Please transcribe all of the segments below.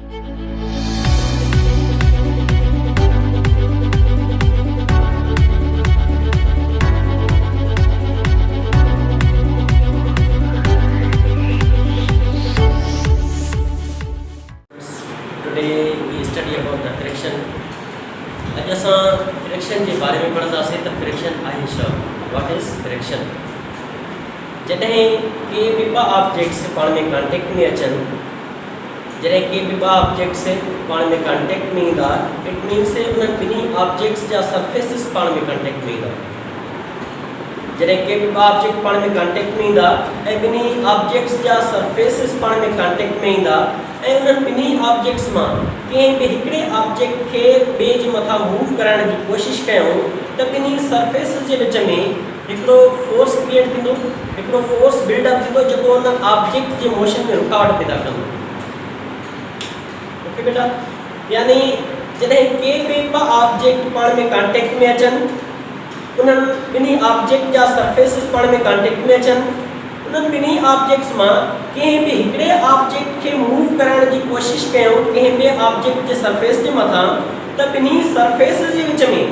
Today we study about the friction. अॼु असां friction जे बारे में पढ़ंदासीं त फ्रिक्शन आहे छा, व्हाट इज़ फ्रिक्शन। जॾहिं के बि ॿ ऑब्जेक्ट्स पाण में कॉन्टेक्ट में अचनि, जॾहिं के बि ॿ ऑब्जेक्ट्स पाण में कॉन्टेक्ट में ईंदा, इट मीन्स उन ॿिन्ही ऑब्जेक्ट्स जा सरफेसिस पाण में कॉन्टेक्ट में ईंदा। जॾहिं के बि ॿ ऑब्जेक्ट पाण में कॉन्टेक्ट में ईंदा ऐं ॿिन्ही ऑब्जेक्ट्स जा सरफेसिस पाण में कॉन्टेक्ट में ईंदा ऐं उन्हनि ॿिन्ही ऑब्जेक्ट्स मां कंहिं बि हिकिड़े ऑब्जेक्ट खे ॿिए जे मथां मूव करण जी कोशिशि कयूं त ॿिन्ही सरफेसिस जे विच में हिकिड़ो फोर्स क्रिएट थींदो, हिकिड़ो फोर्स बिल्डअप थींदो जेको उन ऑब्जेक्ट जे मोशन में रुकावट पैदा कंदो। ओके बेटा, यानी जॾहिं के बि ॿ ऑब्जेक्ट पाण में कॉन्टेक्ट में अचनि, उन्हनि ॿिन्ही ऑब्जेक्ट जा सरफेसिस पाण में कॉन्टेक्ट में अचनि, उन्हनि ॿिन्ही ऑब्जेक्ट्स मां कंहिं बि हिकिड़े ऑब्जेक्ट खे मूव करण जी कोशिशि कयूं कंहिं ॿिए ऑब्जेक्ट जे सरफेस जे मथां, त ॿिन्ही सरफेसिस जे विच में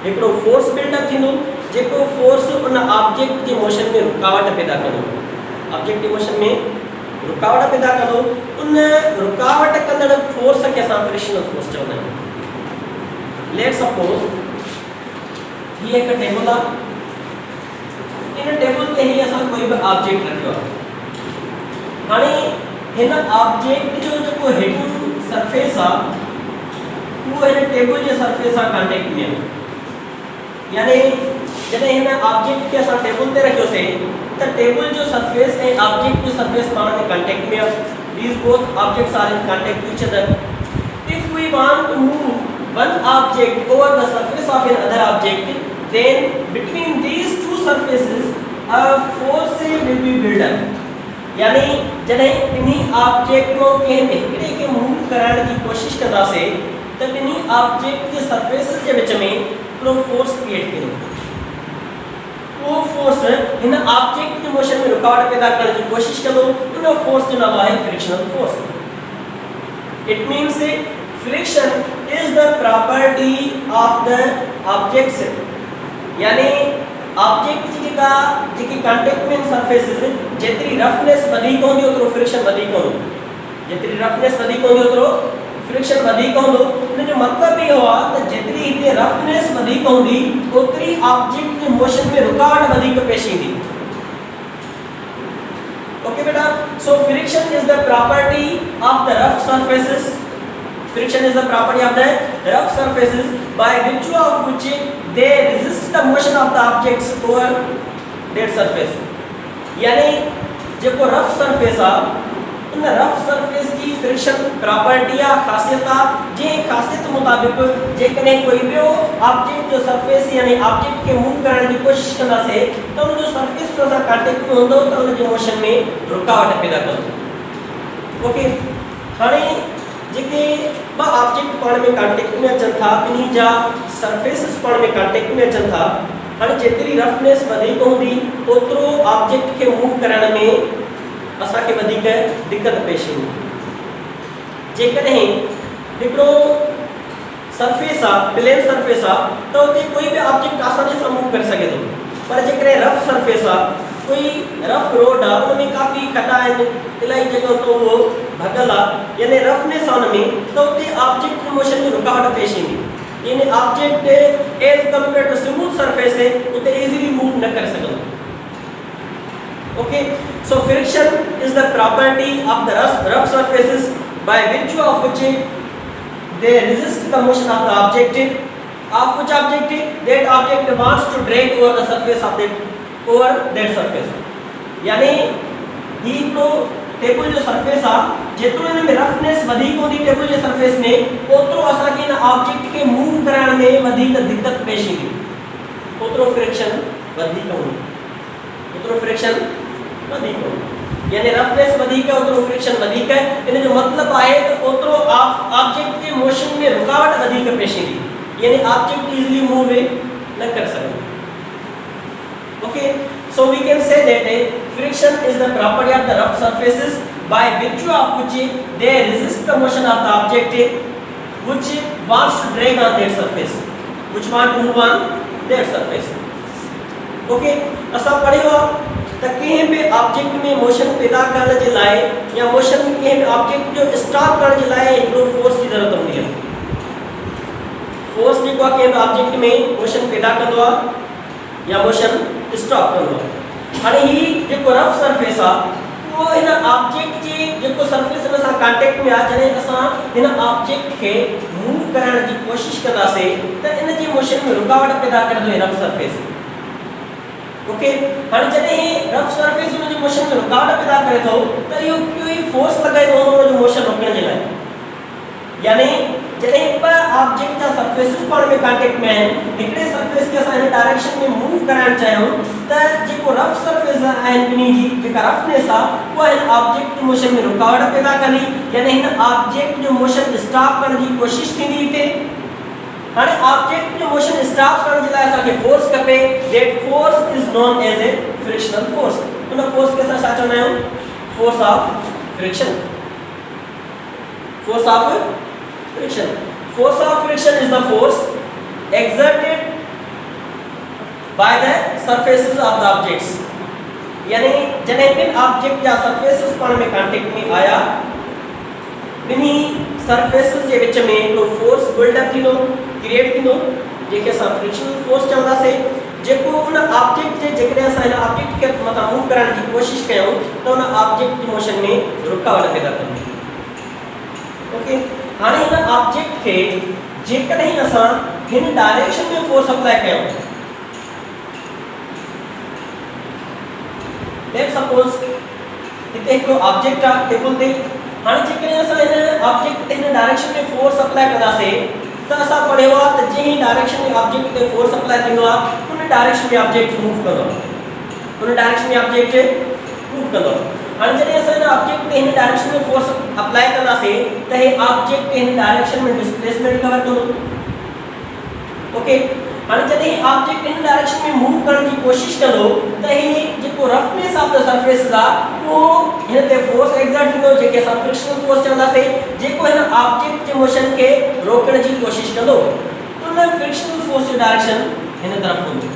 हिकिड़ो फोर्स बिल्डअप थींदो जेको फोर्स उन ऑब्जेक्ट जे मोशन में रुकावट पैदा कंदो, ऑब्जेक्ट जे मोशन में रुकावट पैदा कंदो। उन रुकावट कंदड़ फोर्स खे असां फ्रिक्शनल फोर्स चवंदा आहियूं। लेट्स सपोज हीअ हिकु टेबल आहे, इन टेबल ते ही असां कोई बि ऑब्जेक्ट रखियो आहे। हाणे हिन ऑब्जेक्ट जो जेको हेठियों सरफेस आहे उहो हिन टेबल जे सरफेस सां कॉन्टेक्ट में आहे। यानी जॾहिं हिन ऑब्जेक्ट खे असां टेबल ते रखियोसीं त टेबल जो सरफेस ऐं ऑब्जेक्ट जो सरफेस पाण में कॉन्टेक्ट में आहे। These both objects are in contact with each other. If we want to move one object over the surface of another object, then between these two surfaces a force will be built up. यानी जॾहिं ॿिन्ही object को कंहिं हिकिड़े खे move करण जी कोशिशि कंदासीं त ॿिन्ही ऑब्जेक्ट जे सरफेसिस जे विच में हिकिड़ो फोर्स क्रिएट थींदो। वो फोर्स हिन ऑब्जेक्ट जे मोशन में रुकावट पैदा करण जी कोशिशि कंदो। उन फोर्स जो नालो आहे frictional force. It means friction is the property of the objects. यानी ऑब्जेक्ट जेकी कॉन्टेक्ट में सरफेसिस जेतिरी रफनेस वधीक हूंदी ओतिरो फ्रिक्शन वधीक हूंदो, जेतिरी रफनेस वधीक हूंदी ओतिरो फ्रिक्शन वधीक हूंदो। इन जो मतिलबु इहो आहे त जेतिरी हिते रफनेस वधीक हूंदी ओतिरी ऑब्जेक्ट जे मोशन में रुकावट वधीक पेश ईंदी। ओके बेटा, सो friction is the property of the rough surfaces. Friction is the property of the rough surfaces by virtue of which they resist the motion of the objects over that surface. यानी जेको rough surface आहे उन rough surface की friction property या ख़ासियत आहे जे ख़ासियत मुताबिक़ जेकॾहिं कोई ॿियो ऑब्जेक्ट जो सरफेस यानी ऑब्जेक्ट खे मूव करण जी कोशिशि कंदासीं त उन जो सरफेस सां कॉन्टेक्ट में हूंदो त उन जे मोशन में रुकावट पैदा कंदो। ओके, हाणे जेके ॿ ऑब्जेक्ट पाण में कॉन्टेक्ट में अचनि था, ॿिन्ही जा सरफेसिस पाण में कॉन्टेक्ट में अचनि था। हाणे जेतिरी रफनेस वधीक हूंदी ओतिरो ऑब्जेक्ट खे मूव करण में असांखे वधीक दिक़त पेश ईंदी। जेकॾहिं हिकिड़ो सरफेस आहे, प्लेन सरफेस आहे, त उते कोई बि ऑब्जेक्ट आसानी सां मूव करे सघे थो। पर जेकॾहिं रफ सरफेस आहे, कोई रफ रोड आहे, उनमें काफ़ी खॾा आहिनि, इलाही जॻह तो उहो भॻल आहे, यानी रफनेस आहे उनमें, त उते ऑब्जेक्ट जे मोशन में रुकावट पेश ईंदी। यानी object as compare to smooth surface उते इजीली मूव न करे सघंदो। Okay, so friction is the property of the rough surfaces by virtue of which they resist the motion of the object, of which object that object wants to drag over the surface of that surface. यानी ही तो table जो surface आहे, जेतिरो इन में roughness वधीक हूंदी table जे surface में ओतिरो असांखे इन ऑब्जेक्ट खे मूव करण में वधीक दिक़त पेश ईंदी, ओतिरो फ्रिक्शन वधीक हूंदी, ओतिरो फ्रिक्शन वधीक हूंदी। यानी रफनेस वधीक है ओतिरो फ्रिक्शन वधीक है। इन जो मतिलबु आहे त ओतिरो ऑब्जेक्ट जे मोशन में रुकावट वधीक पेश ईंदी, यानी ऑब्जेक्ट इजीली मूव न करे सघंदो। Okay, so we can say that friction is the property of the rough surfaces by virtue of which they resist the motion of the object which wants to drag on that surface, which want to move on that surface. Okay असा पढ़ियो त कहीं पे object में motion पैदा करने जे लाए या मोशन कहीं पे ऑब्जेक्ट जो स्टॉप करने जे लाए एक फोर्स की जरूरत होती है। फोर्स जो को कहीं ऑब्जेक्ट में मोशन पैदा करदो या मोशन स्टॉप करदो। हाणे ही जो रफ सरफेस आ वो इन ऑब्जेक्ट जे जो सरफेस में सा कांटेक्ट में आ जने असा इन ऑब्जेक्ट के मूव करने की कोशिश करदा से त इन जी मोशन में रुकावट पैदा कर दो रफ सरफेस। ओके हाणे जने ही रफ सरफेस में जो मोशन में रुकावट पैदा करे तो यो कोई फोर्स लगाए दो जो मोशन रोकने जे लाए, यानी जने पर ऑब्जेक्ट का सरफेसेस पर में कांटेक्ट में है एकड़े सरफेस के साइन डायरेक्शन में मूव कराण चाहूं त जो रफ सरफेस है बनी जी जो रफनेस आ वो है ऑब्जेक्ट की मोशन में रुकावट पैदा करी, यानी इन ऑब्जेक्ट जो मोशन स्टॉप करने की कोशिश थी थे। हाणे ऑब्जेक्ट जो मोशन स्टॉप करने जे लाए के फोर्स खपे, that force is known as a frictional force. उन फोर्स के साथ चवंदा आहियूं force of friction. Force of friction, force of friction is the force exerted by the surfaces of the objects, यानी जने बिन ऑब्जेक्ट या सरफेसेस पर में कांटेक्ट में आया बिनी सरफेसेस जे विच में को फोर्स बिल्ड अप थींदो क्रिएट थींदो जेके असां फ्रिक्शनल फोर्स चवंदासीं, जेको उन ऑब्जेक्ट जे जेकॾहिं असां हिन ऑब्जेक्ट खे मथां मूव करण जी कोशिश कयूं त उन ऑब्जेक्ट जी मोशन में रुकावट पैदा कंदी। ओके हाणे हिन ऑब्जेक्ट खे जेकॾहिं असां हिन डायरेक्शन में फोर्स अप्लाई कयूं, लेट्स सपोज हिते हिकु ऑब्जेक्ट आहे टेबल ते, हाणे जेकॾहिं असां हिन ऑब्जेक्ट ते हिन डायरेक्शन में फोर्स अप्लाई कंदासीं त असां पढ़ियो आहे त जे ही डायरेक्शन में ऑब्जेक्ट ते फोर्स अप्लाई थींदो आहे उन डायरेक्शन में ऑब्जेक्ट मूव कंदो, उन डायरेक्शन में ऑब्जेक्ट मूव कंदो। हाणे जॾहिं असां हिन ऑब्जेक्ट ते हिन डायरेक्शन में फोर्स अप्लाई कंदासीं त हे ऑब्जेक्ट हिन डायरेक्शन में डिस्प्लेसमेंट कवर कंदो। ओके हाणे जॾहिं ऑब्जेक्ट हिन डायरेक्शन में मूव करण जी कोशिश कंदो त हे जेको रफनेस ऑफ द सरफेस आहे वो हिन ते फोर्स एक्सर्ट थींदो जेके असां फ्रिक्शनल फोर्स चवंदासीं, जेको हिन ऑब्जेक्ट जे मोशन खे रोकण जी कोशिश कंदो। उन फ्रिक्शनल फोर्स जो डायरेक्शन हिन तरफ हूंदो।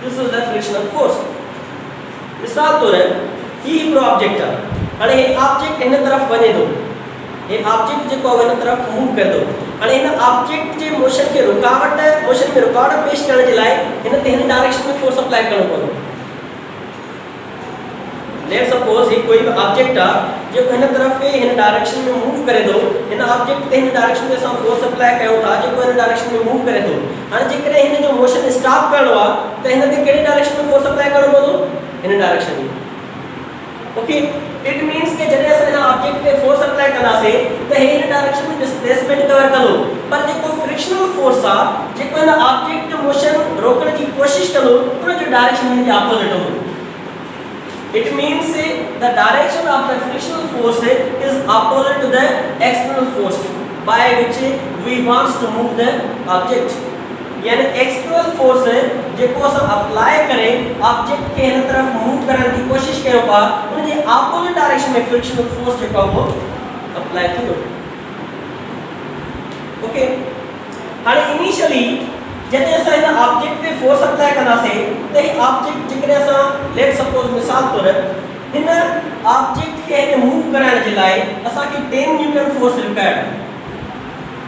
This is the frictional force. मिसाल तौर ही हिकिड़ो ऑब्जेक्ट आहे, हाणे हे ऑब्जेक्ट हिन तरफ वञे थो, हे ऑब्जेक्ट जेको हिन तरफ मूव करे थो, हाणे हिन ऑब्जेक्ट जे मोशन खे मोशन में रुकावट पेश करण जे लाइ हिन ते हिन डायरेक्शन में फोर्स अप्लाई करणो पवंदो। लेट्स सपोज ही कोई ऑब्जेक्ट आहे जेको हिन तरफ हिन डायरेक्शन में मूव करे थो, हिन ऑब्जेक्ट ते हिन डायरेक्शन में असां फोर्स अप्लाई कयूं था जेको हिन डायरेक्शन में मूव करे थो। हाणे जेकॾहिं हिन जो मोशन स्टॉप करणो आहे त हिन ते कहिड़े डायरेक्शन में फोर्स अप्लाई करणो पवंदो, हिन डायरेक्शन में। ओके इट मींस के जॾहिं असां हिन ऑब्जेक्ट ते फोर्स अप्लाई कंदासीं त हे हिन डायरेक्शन में डिस्प्लेसमेंट कवर कंदो, पर जेको फ्रिक्शनल फोर्स आहे जेको हिन ऑब्जेक्ट जो मोशन रोकण जी कोशिश कंदो उन जो डायरेक्शन हिन जे ऑपोजिट हूंदो। It means the direction of the frictional force is opposite to the external force by which we wants to move the object, यानी एक्सटर्नल फोर्स जेको असां अप्लाई करें ऑब्जेक्ट के हिन तरफ मूव करण की कोशिश कयूं था उन जे ऑपोजिट डायरेक्शन में फ्रिक्शनल फोर्स जेको वो अप्लाई थींदो। ओके हाणे इनिशियली जॾहिं असां हिन ऑब्जेक्ट ते फोर्स अप्लाई कंदासीं त ही ऑब्जेक्ट जेकॾहिं असां लेट सपोज मिसाल तौर हिन ऑब्जेक्ट खे मूव करण जे लाइ असांखे 10 न्यूटन फोर्स रिक्वायर्ड आहे।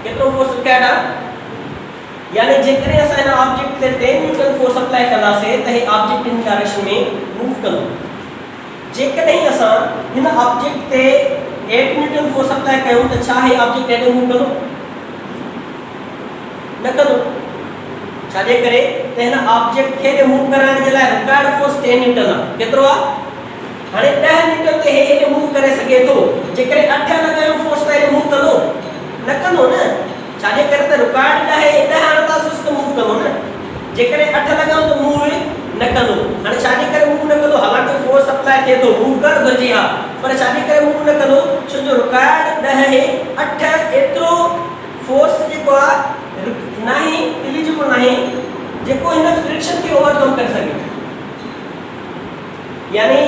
केतिरो फोर्स रिक्वायर्ड आहे, यानी जेकॾहिं असां हिन ऑब्जेक्ट ते 10 न्यूटन फोर्स अप्लाई कंदासीं त ही ऑब्जेक्ट इन डायरेक्शन में मूव कंदो। जेकॾहिं असां हिन ऑब्जेक्ट ते 8 न्यूटन फोर्स अप्लाई कयूं त छा ही ऑब्जेक्ट हेॾे मूव कंदो, न कंदो। छाजे करे त हिन ऑब्जेक्ट खे मूव करण जे लाइ रिक्वायर्ड फोर्स 10 न्यूटन आहे। केतिरो आहे, हाणे 10 न्यूटन ते हे मूव करे सघे थो, जेकॾहिं 8 लॻायूं फोर्स त हे मूव कंदो, न कंदो न। छाजे करे त रिक्वायर्ड आहे 10 हणंदासीं त मूव कंदो न, जेकॾहिं 8 लॻायूं त मूव न कंदो। हाणे छाजे करे मूव न कंदो, हालांकि फोर्स अप्लाई थिए थो, मूव करणु घुरिजे हा, पर छाजे करे मूव न कंदो, छो जो रिक्वायर्ड 10 आहे 8 एतिरो फोर्स जेको आहे नहीं एलिजिबल नहीं जेको इन फ्रिक्शन के ओवरकम कर सके, यानी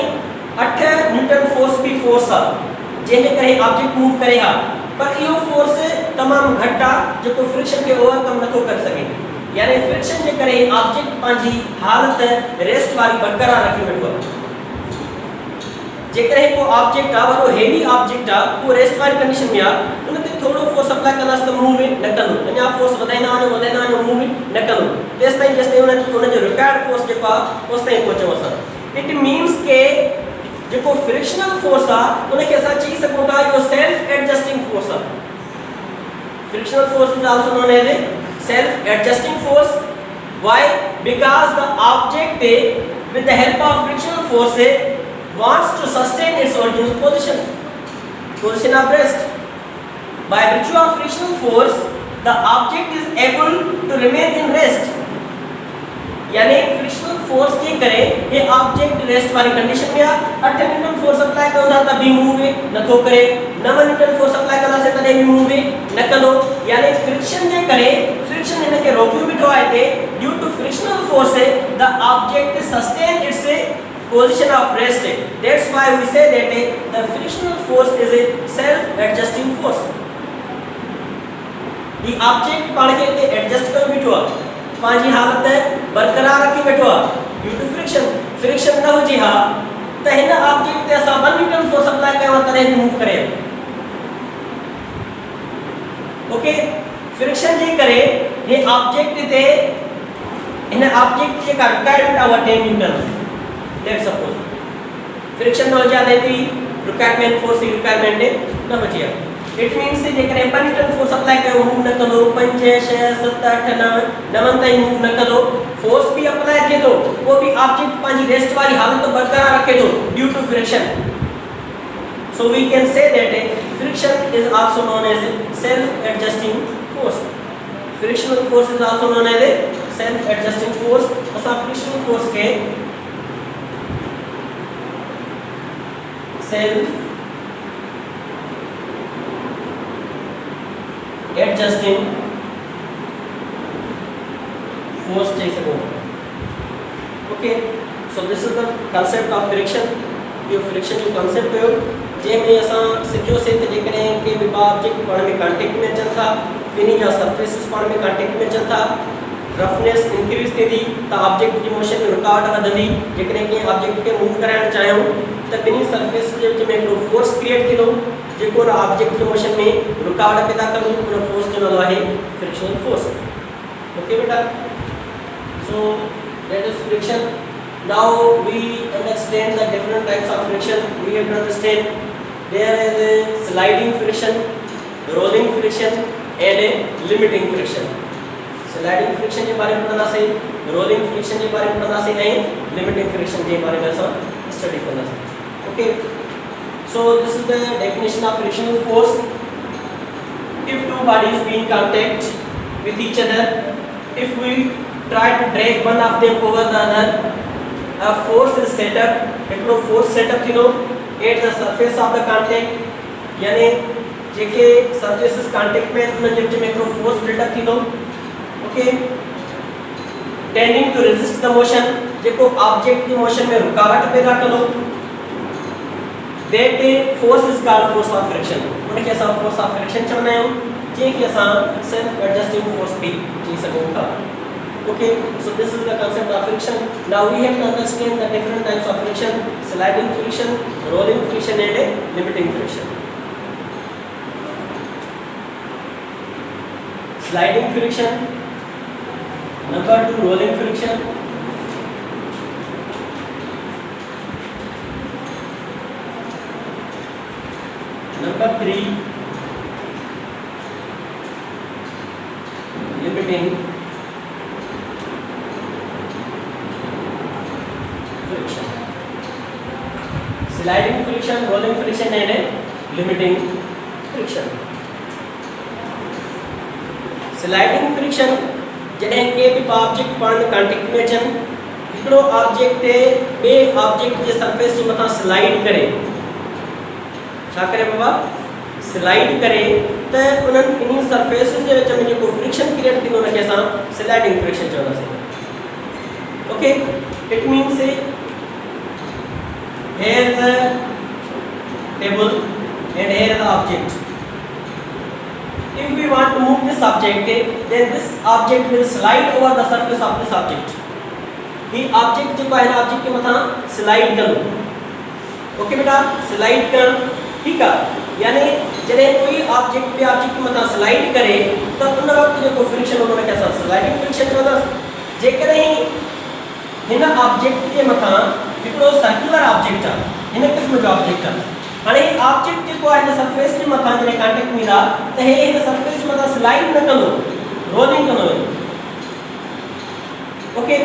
8 न्यूटन फोर्स की फोर्स जंहिंजे करे ऑब्जेक्ट मूव करे हा, पर इहो फोर्स तमाम घटि आहे जेको फ्रिक्शन खे ओवरकम नथो करे सघे। यानी फ्रिक्शन जे करे ऑब्जेक्ट पंहिंजी हालत रेस्ट वारी बरक़रार रखी वेठो आहे। जेकॾहिं को ऑब्जेक्ट आहे वॾो हेवी ऑब्जेक्ट आहे, उहो रेस्ट वारी कंडीशन में आहे, उन ते थोरो फोर्स अप्लाई कंदासीं त मूव न कंदो, अञा फोर्स वधाईंदा वञो मूव न कंदो, जेसिताईं उन जो रिक्वायर्ड फोर्स जेको आहे ओसि ताईं पहुचूं असां। इट मीन्स के जेको फ्रिक्शनल फोर्स आहे उनखे असां चई सघूं था इहो सेल्फ एडजस्टिंग फोर्स आहे। Frictional force is also known as a self adjusting force. Why? Because the object with the help of frictional force wants to sustain its original position of rest. By virtue of frictional force, the object is able to remain in rest. यानी frictional force के करे ये object rest वाली condition में आ। 8 Newton force apply करो था तब भी मूव न थो करे, 9 न्यूटन फोर्स अप्लाई करा से तने भी मूव न कंदो। यानी फ्रिक्शन जे करे फ्रिक्शन इनके रोकियो बिठो आहे ते due to frictional force the object sustain its position of rest. That's why we say that the frictional force is a self adjusting force. the object पाण के एडजस्ट कर बिठो आहे, पांजी हालत बरकरार रखी बैठो ड्यू टू फ्रिक्शन न हुजे हा त हिन ऑब्जेक्ट ते असां 1 न्यूटन फोर्स अप्लाई कयो तने मूव करे। ओके, फ्रिक्शन जे करे ये ऑब्जेक्ट ते हिन ऑब्जेक्ट जे का रिक्वायरमेंट आहे 10 न्यूटन। लेट्स सपोज फ्रिक्शन न हुजे त रिक्वायरमेंट फोर्स की रिक्वायरमेंट न हुजे। इट मीन्स जे करे 1 न्यूटन फोर्स अप्लाई कयो मूव न कंदो, 5 6 7 8 9 ताईं मूव न कंदो, फोर्स भी अप्लाई थे तो वो भी ऑब्जेक्ट पांजी रेस्ट वाली हालत बरकरार रखे तो due to friction. So we can say that friction is also known as self adjusting force. Frictional force is also known as self adjusting force. असा फ्रिक्शनल फोर्स के सेल्फ एडजस्टिंग force take सको। Okay, so this is the concept of friction. ये friction जो concept है जे में असा सिखियो से त जेकरे के भी ऑब्जेक्ट पाण में कांटेक्ट में अचन था, बिनी या सरफेसेस पाण में कांटेक्ट में अचन था, रफनेस इंक्रीज थी त ऑब्जेक्ट की मोशन में रुकावट वधंदी। जेकरे के ऑब्जेक्ट के मूव कराइण चाहियो त बिनी सरफेस जे विच में एक फोर्स क्रिएट थींदो जेको ऑब्जेक्ट के मोशन में रुकावट पैदा कंदो। उन फोर्स जो नालो आहे फ्रिक्शनल फोर्स। ओके बेटा, so that is friction. Now we understand the different types of friction. We have to understand there is a sliding friction, rolling friction and a limiting friction. Sliding friction के बारे में पढ़ना सही, rolling friction के बारे में पढ़ना सही नहीं, limiting friction के बारे में सब स्टडी करना सही। Okay, so this is the definition of frictional force. If two bodies be in contact with each other, if we try to drag one of them over the other, a force is set up, एकड़ो force set up थींदो at the surface of the contact। यानी जेके surfaces contact में उन जे विच में एकड़ो force build up थींदो। Okay, tending to resist the motion, जेको object की motion में रुकावट पैदा कंदो। that force is called force of friction। उनके असां force of friction चवंदा आहियूं, जेके असां self adjusting force भी चई सघूं था। Okay, so this is the concept of friction. Now we have to understand the different types of friction: sliding friction, rolling friction and limiting friction. Sliding friction, number 2 rolling friction, number 3 limiting friction. Sliding friction, rolling friction and limiting friction. Sliding friction जॾहिं के भी object पाण में contact में अचनि, हिकिड़ो object ॿिए object जे surface जे मथां स्लाइड करे, छा करे बाबा, स्लाइड करे त उन्हनि ॿिन्ही सरफेसिस जे विच में जेको फ्रिक्शन क्रिएट थींदो उनखे असां स्लाइडिंग फ्रिक्शन चवंदासीं। Okay, it means here the table and here is the object. If we want to move this object, then this object will slide over the surface of this object. He object जो है object के मथा slide करो. Okay बेटा, slide कर, ठीक है. यानी जब कोई object पे object के मथा slide करे, तब उन वक्त जो friction होगा कैसा sliding friction होगा. जेकर ही हिन object के मथा हिकड़ो circular object है, हिन किस्म जो object है. हाणे ऑब्जेक्ट जो है सरफेस के मथा जने कांटेक्ट मिला त हे इन सरफेस के मथा स्लाइड न कंदो, रोलिंग कंदो. Okay,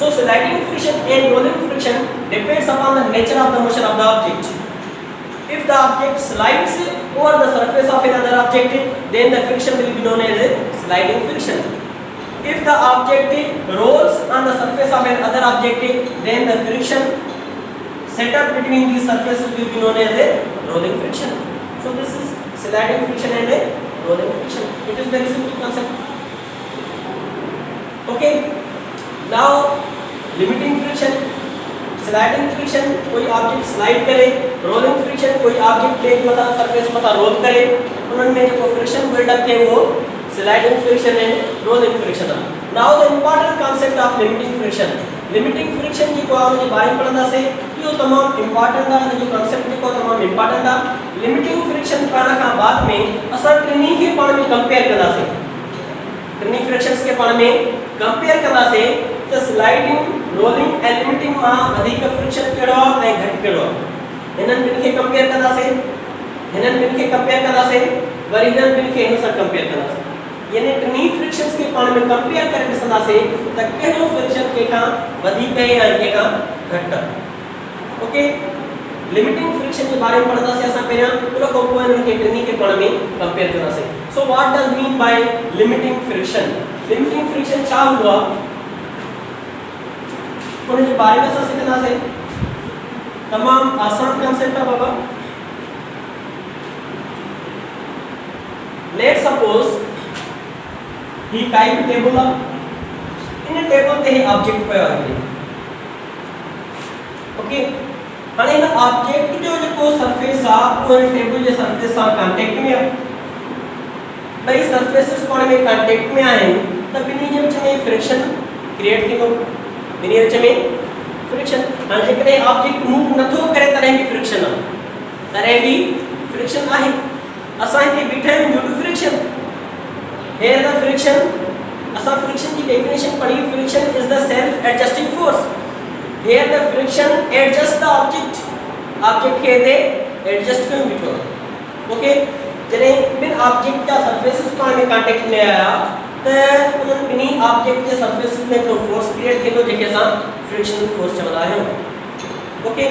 so sliding friction and rolling friction depends upon the nature of the motion of the object. If the object slides over the surface of another object, then the friction will be known as sliding friction. If the object rolls on the surface of another object, then the friction set up between these surfaces will be known as a rolling friction. So this is sliding friction and a rolling friction. It is very simple concept. Okay. Now limiting friction. Sliding friction कोई object slide करे, rolling friction कोई object plate मथा surface मथा role करे, उनमें जो friction buildup थे वो sliding friction and rolling friction. Now the important concept of limiting friction. Limiting friction जी को आपने बारे में पढ़ना से यो तमाम इम्पोर्टेंट है, जो कंसेप्ट जी को तमाम इम्पोर्टेंट है. लिमिटिंग फ्रिक्शन पढ़ना का बाद में असल ट्रेनिंग के पढ़ में कंपेयर करना से, ट्रेनिंग फ्रिक्शंस के पढ़ में कंपेयर करना से तो स्लाइडिंग रोलिंग एंड लिमिटिंग में अधिक फ्रिक्शन केड़ो ऐं घट केड़ो हिनन बिन के कंपेयर करना से, हिनन बिन के कंपेयर करना से वरी हिनन बिन के हिन सां कंपेयर करना से. यानी ट्रेनिंग फ्रिक्शंस के पढ़ में कंपेयर करे ॾिसंदा से त कहिड़ो फ्रिक्शन के का वधीक है या के का घट. ओके, लिमिटिंग फ्रिक्शन के बारे में पढ़ना से असां पहिरियां उन खां पोइ हिननि खे टिनी खे पाण में कंपेयर कंदासीं. So what does mean by limiting friction. Limiting friction छा हूंदो आहे उन जे बारे में असां सिखंदासीं. तमाम आसान कांसेप्ट आहे बाबा. लेट्स सपोज ही काई भी टेबल आहे, इन टेबल ते ही ऑब्जेक्ट पियो आहे. ओके, हाणे इन ऑब्जेक्ट जो जो सरफेस आहे उहो टेबल जे सरफेस सां कांटेक्ट में आहे. ॿई सरफेसिस पाण में कांटेक्ट में आहिनि त ॿिन्ही जे विच में फ्रिक्शन क्रिएट थींदो. ॿिन्ही जे विच में फ्रिक्शन. हाणे जेकॾहिं ऑब्जेक्ट मूव नथो करे तॾहिं बि फ्रिक्शन आहे, तॾहिं बि फ्रिक्शन आहे. असां हिते बीठा आहियूं due to friction. Here the friction, असां फ्रिक्शन की डेफिनेशन पढ़ी. Friction is the self adjusting force. Here the friction adjusts the object. Object के दे एडजस्ट कयूं बीठो. ओके, जॾहिं ॿिनि ऑब्जेक्ट जा सरफेसिस पाण में कांटेक्ट में आया त उन्हनि ॿिन्ही ऑब्जेक्ट जे सरफेसिस में हिकिड़ो फोर्स क्रिएट थींदो जंहिंखे असां फ्रिक्शन फोर्स चवंदा आहियूं. Okay,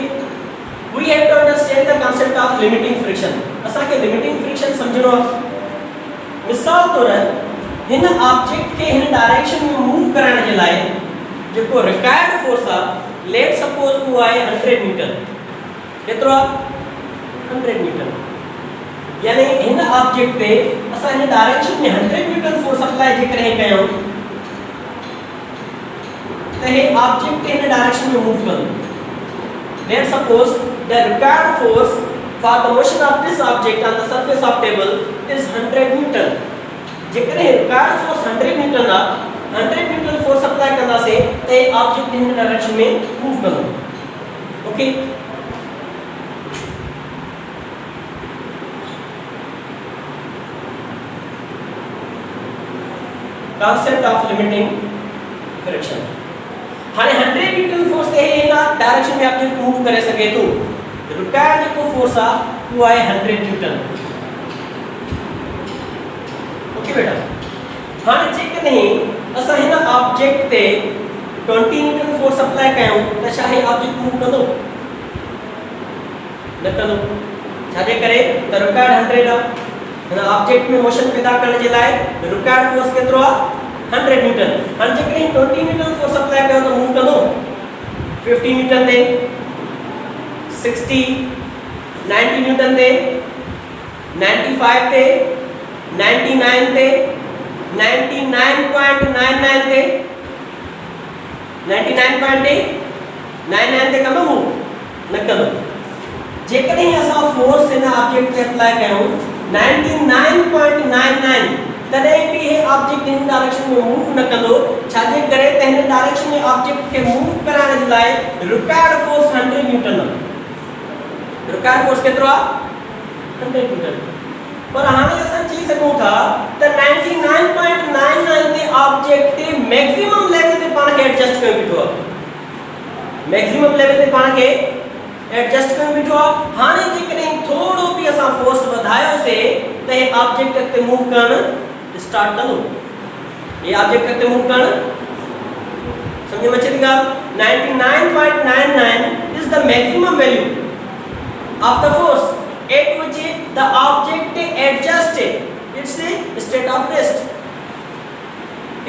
we have to understand the concept of limiting friction. असांखे लिमिटिंग फ्रिक्शन समझणो आहे. मिसाल तौर हिन ऑब्जेक्ट के हिन डायरेक्शन में मूव करण जे लाइ जेको रिक्वायर्ड फोर्स आहे, लेट सपोज वो आहे 100 मीटर. केतिरो आहे? 100 मीटर. यानी हिन ऑब्जेक्ट पे असां हिन डायरेक्शन में 100 मीटर फोर्स अप्लाई जेकर कयूं त हे ऑब्जेक्ट हिन डायरेक्शन में मूव कंदो. Let suppose the required force for the motion of this object on the surface of table is 100 newton. जेकर required force 100 newton ना 100 newton force apply करना से ते object in direction में move करो. Okay, concept of limiting friction. हाने 100 newton force ते है ना डायरेक्शन में object move करे सके तो रिक्वायर्ड को फोर्स आ वो है 100 न्यूटन. ओके बेटा, हाने जेकर नहीं असां हिन ऑब्जेक्ट ते 20 न्यूटन फोर्स अप्लाई कयूं त छा हे ऑब्जेक्ट मूव कंदो? न कंदो. छाजे करे त रिक्वायर्ड 100 आहे. हिन ऑब्जेक्ट में मोशन पैदा करण जे लाइ रिक्वायर्ड फोर्स केतिरो आहे? 100 न्यूटन. हाणे जेकर 20 न्यूटन फोर्स अप्लाई कयूं त मूव कंदो? 50 न्यूटन दे, 60, 90 न्यूटन दे, 95 दे, 99 दे, 99.99 दे, 99.99 दे कंदो मूव? न कंदो. जेकॾहिं असां फोर्स हिन ऑब्जेक्ट ते अप्लाई कयूं 99.99 तॾहिं बि हे ऑब्जेक्ट इन डायरेक्शन में मूव न कंदो छाजे करे त हिन डायरेक्शन में ऑब्जेक्ट खे मूव कराइण जे लाइ रिक्वायर्ड फोर्स 100 न्यूटन आहे। रिक्वायर्ड फोर्स केतिरो आहे 100 न्यूटन। पर हाणे असां चई सघूं था त 99.99 ते ऑब्जेक्ट ते मैक्सिमम लेवल ते पाण खे एडजस्ट कयो बीठो आहे। मैक्सिमम लेवल ते पाण खे एडजस्ट कयो बीठो आहे। हाणे जेकॾहिं थोड़ो भी असां फोर्स वधायोसीं त हे ऑब्जेक्ट अॻिते मूव करण स्टार्ट कंदो। ये ऑब्जेक्ट अॻिते मूव करण समझ में अचे थी ॻाल्हि। 99.99 is the maximum value of the force at which the object adjusted its state of rest.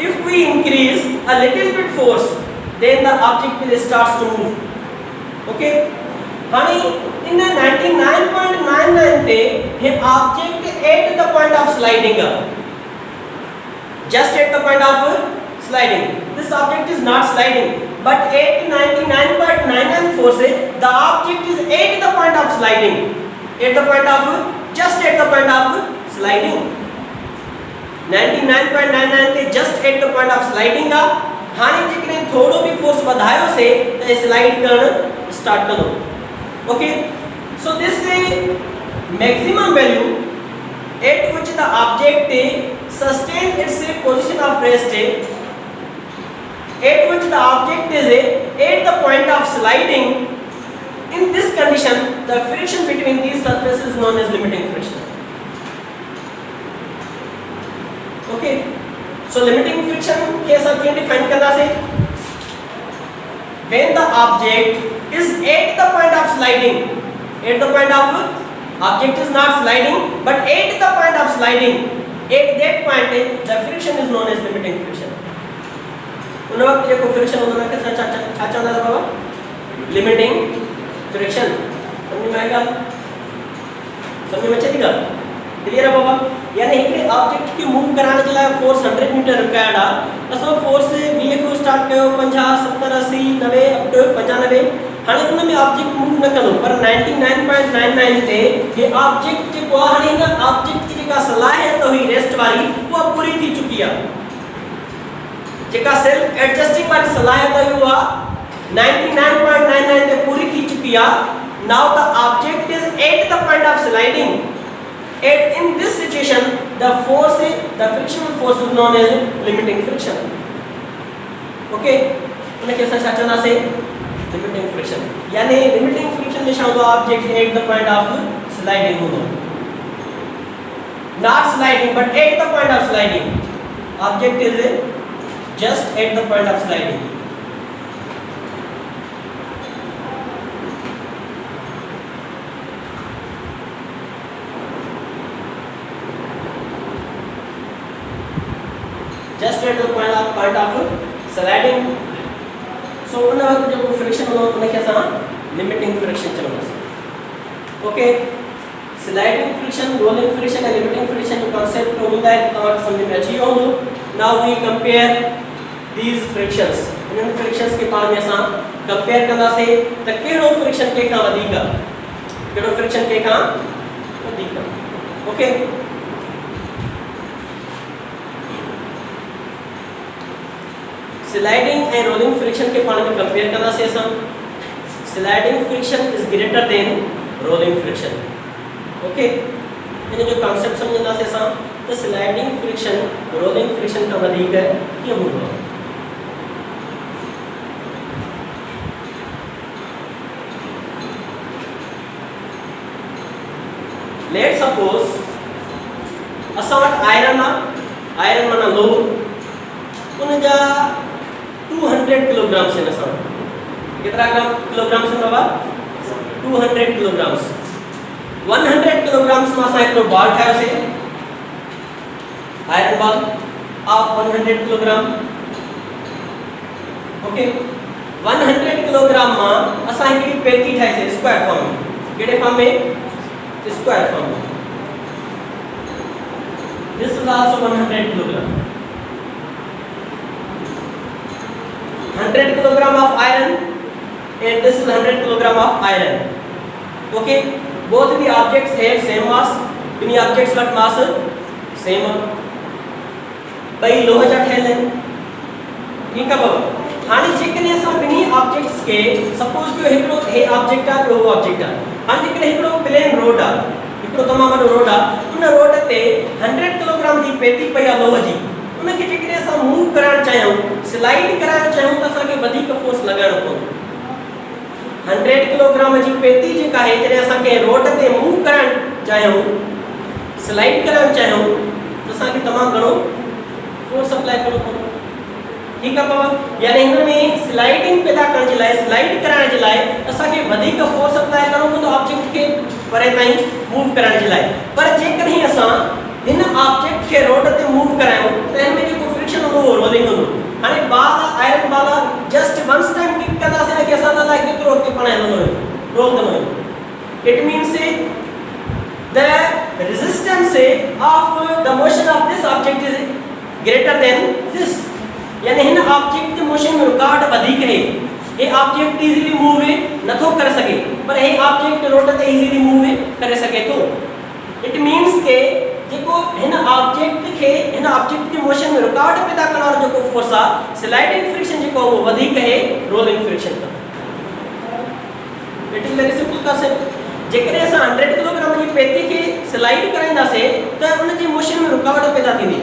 If we increase a little bit force, then the object will starts to move. Okay? Honey, in the 99.99 te he object at the point of sliding up. Just at the point of sliding. This object is not sliding. But at 99.99 force, the object is at the point of sliding. At the point of, just at the point of sliding. 99.99 ते just at the point of sliding का हाने जेकॾहिं थोड़ो भी force वधायो से त slide करण start कंदो। Okay, so this maximum value at which the object sustain its position of rest at which the object is at the point of sliding. In this condition, the friction between these surfaces is known as limiting friction. Okay, so limiting friction case of define करना से when the object is at the point of sliding, at the point of object is not sliding but at the point of sliding, at that point the friction is known as limiting friction. उन वक्त जेको friction हूंदो आहे छा चवंदा बाबा limiting friction. समझ में आएगा? समझ में अचे थी ॻाल्हि? क्लियर आहे बाबा? यानी हिकिड़े ऑब्जेक्ट खे मूव कराइण जे लाइ फोर्स 100 न्यूटन रिक्वायर्ड आहे। असां फोर्स 20 को स्टार्ट कयो 50 70 80 90 अप टू 95। हाणे उन में ऑब्जेक्ट मूव न कंदो पर 99.99 ते हे ऑब्जेक्ट जेको आहे हाणे हिन ऑब्जेक्ट जी जेका सलाहियत हुई रेस्ट वारी उहा पूरी थी चुकी आहे। जेका सेल्फ एडजस्टिंग वाली सलाहियत हुआ 99.99 ते पूरी थी चुकी है। Now the object is at the point of sliding. At in this situation the force the frictional force is known as limiting friction. Okay, उनके साथ चलना से लिमिटिंग फ्रिक्शन यानी लिमिटिंग फ्रिक्शन में शायद object at the point of sliding होगा, not sliding but at the point of sliding. Object is just at the point of sliding. Just at the point of sliding. So उन वक्त जो friction होगा उन्हें क्या समझ लिमिटिंग फ्रिक्शन चलना। Okay, sliding friction, rolling friction and limiting friction जो concept उम्मीद है कि तव्हां समझ में अची वियो। Now we compare these frictions. In frictions के पाण में असां कंपेयर कंदासीं त कहिड़ो फ्रिक्शन के खां वधीक आहे, कहिड़ो फ्रिक्शन के खां वधीक आहे। Okay, sliding and rolling friction के पाण में कंपेयर कंदासीं असां। Sliding friction is greater than rolling friction. Okay, इन जो कांसेप्ट समझंदासीं असां त स्लाइडिंग फ्रिक्शन रोलिंग फ्रिक्शन का वधीक कीअं हूंदो आहे। लेट सपोज असां वटि आयरन आहे, आयरन माना लोह, उन जा 200 किलोग्राम्स आहिनि असां वटि। केतिरा किलोग्राम्स आहिनि बाबा? 200 किलोग्राम्स। 100 किलोग्राम्स में असां हिकिड़ो बॉल ठाहियोसीं, iron ball of 100 kilogram. Okay, 100 kilogram में असां हिकिड़ी पेटी ठाहीसीं स्क्वायर फॉर्म में। कहिड़े फॉर्म में? स्क्वायर फॉर्म में। This is also 100 kilogram. 100 kilogram of iron and this is 100 kilogram of iron. Okay, both the objects have same mass. Any objects but mass same. भाई लोहा जा ठहर लें, ठीक है बाबा। हानि जेकने असां बिनी ऑब्जेक्ट्स के सपोज कि हिकड़ो हे ऑब्जेक्ट आ ॿियो ऑब्जेक्ट आ। हानि जेकने हिकड़ो प्लेन रोड आ, हिकड़ो तमाम वॾो रोड आ, उन रोड ते 100 किलोग्राम जी पेती पई आ लोह जी। उन खे जेकने असां मूव कराइण चाहियूं, स्लाइड कराइण चाहियूं त असां खे वधीक फोर्स लॻाइणो पवंदो। 100 किलोग्राम जी पेती जेका आहे जॾहिं असां के रोड ते मूव कराइण चाहियूं, स्लाइड कराइण चाहियूं त असां खे तमाम घणो फोर्स अप्लाई करणो पवंदो। ठीक है बाबा, यानी हिन में स्लाइडिंग पैदा करण जे लाइ, स्लाइड कराइण जे लाइ असां खे वधीक फोर्स अप्लाई करणो पवंदो ऑब्जेक्ट खे परे ताईं मूव कराइण जे लाइ। पर जेकॾहिं असां हिन ऑब्जेक्ट खे रोड ते मूव करायूं त हिन में जेको फ्रिक्शन हूंदो उहो रोलिंग हूंदो। हाणे बाल आयरन बाल जस्ट वंस टाइम किक कंदासीं न कि असां त लाइ केतिरो के पाण हलंदो आहे, रोल कंदो आहे। It means the resistance of the motion of this object is greater than this, यानी हिन ऑब्जेक्ट के मोशन में रुकावट वधिक है। ये ऑब्जेक्ट इजीली मूव नथो कर सके, पर ये ऑब्जेक्ट रोड ते इजीली मूव करे सके तो। इट मींस के जेको हिन ऑब्जेक्ट के मोशन में रुकावट पैदा करण वालो जेको फोर्स आ, स्लाइडिंग फ्रिक्शन जेको वो वधिक है रोलिंग फ्रिक्शन का। It is very simple concept. जेकॾहिं असां 100 किलोग्राम जी पेती खे स्लाइड कराईंदासीं त उन जी मोशन में रुकावट पैदा थींदी,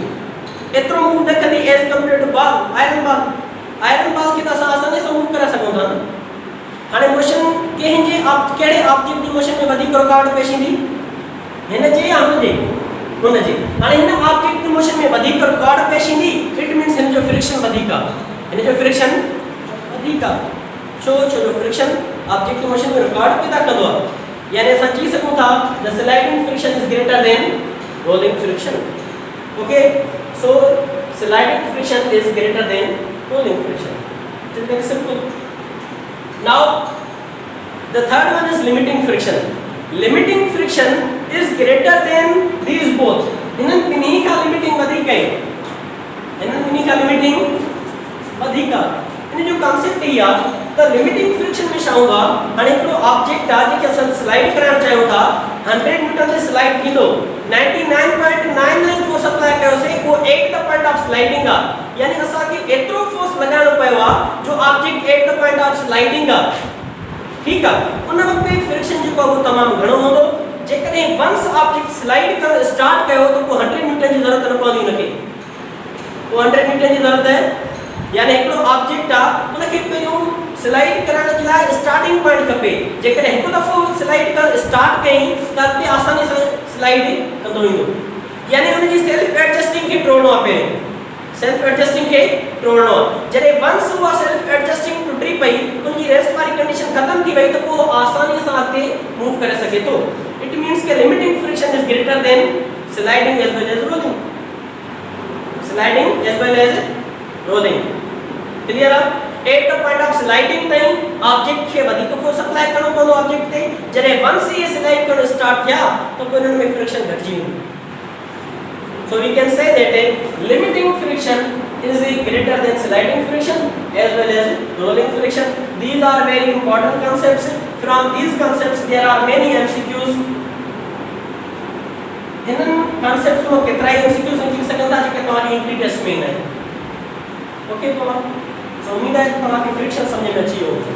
एतिरो मूव न कंदी as compare to ball, iron ball. Iron ball खे त असां आसानी सां मूव करे सघूं था। हाणे मोशन कहिड़े ऑब्जेक्ट जी मोशन में वधीक रुकावट पेश ईंदी, हिन जे या हुन जे? हुन जे। हाणे हिन ऑब्जेक्ट जी मोशन में वधीक रुकावट पेश ईंदी, इट मींस हिन जो फ्रिक्शन वधीक आहे, हिन जो फ्रिक्शन वधीक आहे। छो जो फ्रिक्शन ऑब्जेक्ट जी मोशन में रुकावट पैदा कंदो आहे, यानी असां चई सघूं था the sliding friction is greater than rolling friction. Okay, so sliding friction is greater than rolling friction. It is very simple. Now the third one is limiting friction. Limiting friction is greater then these both. इन्हनि बिन्ही का limiting वधिक है, इन्हनि बिन्ही का limiting वधिक आहे। इन जो concept ई आहे त limiting friction में छा हूंदो आहे। हाणे हिकिड़ो ऑब्जेक्ट आहे जेके असां स्लाइड कराइण चाहियूं था, 100 न्यूटन ते स्लाइड थींदो, 99.99 फोर्स अप्लाई कयोसीं, उहो eight the point of sliding आहे, यानी असां खे एतिरो फोर्स लॻाइणो पियो आहे जो object at the point of sliding आहे। ठीक आहे, उन वक़्तु फ्रिक्शन जेको आहे उहो तमामु घणो हूंदो। जेकॾहिं वंस ऑब्जेक्ट स्लाइड करणु स्टार्ट कयो त पोइ 100 न्यूटन जी ज़रूरत न पवंदी हुनखे, पोइ 100 न्यूटन जी ज़रूरत है। यानी हिकिड़ो ऑब्जेक्ट आहे उनखे पहिरियों स्लाइड करण जे लाइ स्टार्टिंग पॉइंट खपे। जेकॾहिं हिकु दफ़ो स्लाइड करणु स्टार्ट कई त अॻिते आसानी सां स्लाइड कंदो ईंदो, यानी उनजी सेल्फ एडजस्टिंग खे टोड़णो आहे, पहिरियों सेल्फ एडजस्टिंग खे टोड़णो आहे। जॾहिं वंस उहा सेल्फ एडजस्टिंग टुटी पई, उनजी रेस्ट वारी कंडीशन ख़तम थी वई त पोइ आसानी सां अॻिते मूव करे सघे थो। इट मींस के limiting friction is greater than sliding as well as rolling, sliding as well as rolling. Clear आहे? At the point of sliding ताईं ऑब्जेक्ट खे वधीक फोर्स अप्लाई करणो पवंदो ऑब्जेक्ट ते। जॾहिं वंस ये स्लाइड करणु स्टार्ट थिया त पोइ इन्हनि में फ्रिक्शन घटिजी वेंदी। So we can say that limiting friction is greater than sliding friction as well as rolling friction. These are very important concepts. From these concepts there are many MCQs. In concepts में कितना ही MCQs निकल सकता है कि तुम्हारी entry test में है। Okay तो उम्मीद है कि तुम्हारी फ्रिक्शन समझ में अच्छी होगी।